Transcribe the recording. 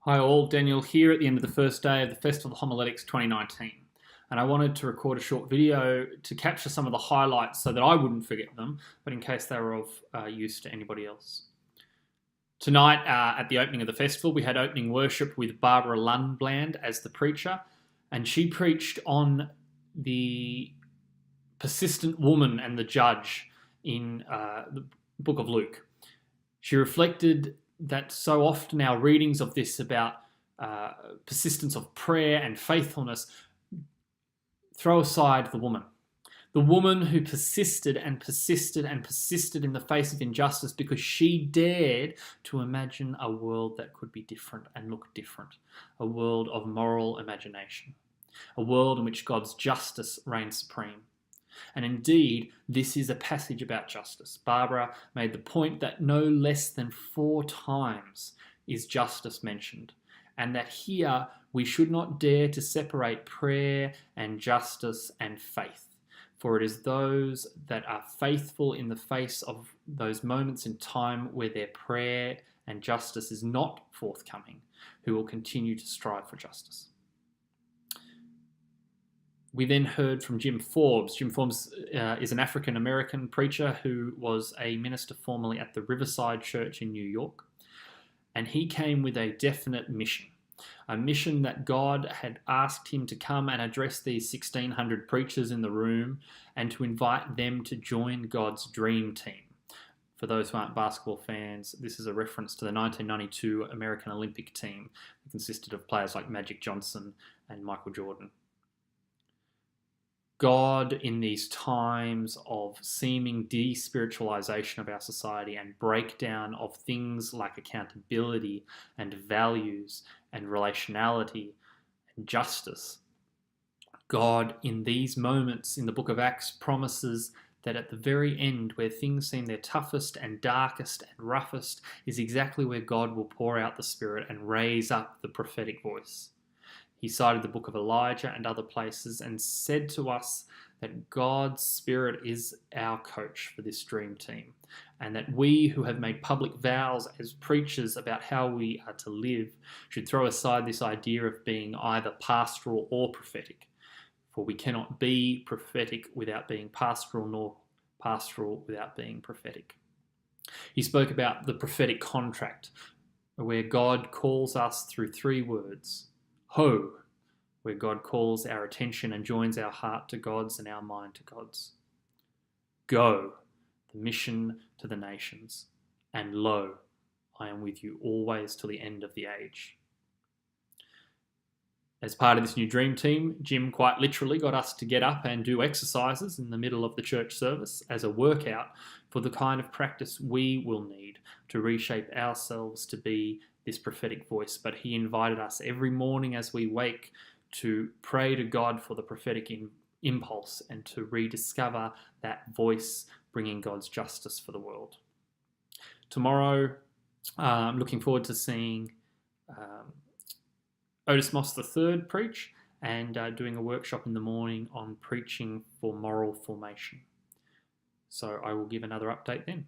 Hi all, Daniel here at the end of the first day of the Festival of Homiletics 2019. And I wanted to record a short video to capture some of the highlights so that I wouldn't forget them, but in case they were of use to anybody else. Tonight at the opening of the festival, we had opening worship with Barbara Lundbland as the preacher, and she preached on the persistent woman and the judge in the book of Luke. She reflected that so often our readings of this about persistence of prayer and faithfulness throw aside the woman who persisted and persisted and persisted in the face of injustice because she dared to imagine a world that could be different and look different, a world of moral imagination, a world in which God's justice reigns supreme. And indeed, this is a passage about justice. Barbara made the point that no less than 4 times is justice mentioned, and that here we should not dare to separate prayer and justice and faith, for it is those that are faithful in the face of those moments in time where their prayer and justice is not forthcoming who will continue to strive for justice. We then heard from Jim Forbes. Jim Forbes is an African-American preacher who was a minister formerly at the Riverside Church in New York. And he came with a definite mission, a mission that God had asked him to come and address these 1,600 preachers in the room and to invite them to join God's dream team. For those who aren't basketball fans, this is a reference to the 1992 American Olympic team that consisted of players like Magic Johnson and Michael Jordan. God, in these times of seeming despiritualization of our society and breakdown of things like accountability and values and relationality and justice, God, in these moments in the book of Acts, promises that at the very end, where things seem their toughest and darkest and roughest, is exactly where God will pour out the Spirit and raise up the prophetic voice. He cited the book of Elijah and other places and said to us that God's Spirit is our coach for this dream team, and that we who have made public vows as preachers about how we are to live should throw aside this idea of being either pastoral or prophetic, for we cannot be prophetic without being pastoral, nor pastoral without being prophetic. He spoke about the prophetic contract, where God calls us through 3 words. Ho, where God calls our attention and joins our heart to God's and our mind to God's. Go, the mission to the nations. And lo, I am with you always till the end of the age. As part of this new dream team, Jim quite literally got us to get up and do exercises in the middle of the church service as a workout for the kind of practice we will need to reshape ourselves to be this prophetic voice. But he invited us every morning as we wake to pray to God for the prophetic impulse and to rediscover that voice bringing God's justice for the world. Tomorrow, I'm looking forward to seeing Otis Moss III preach and doing a workshop in the morning on preaching for moral formation. So I will give another update then.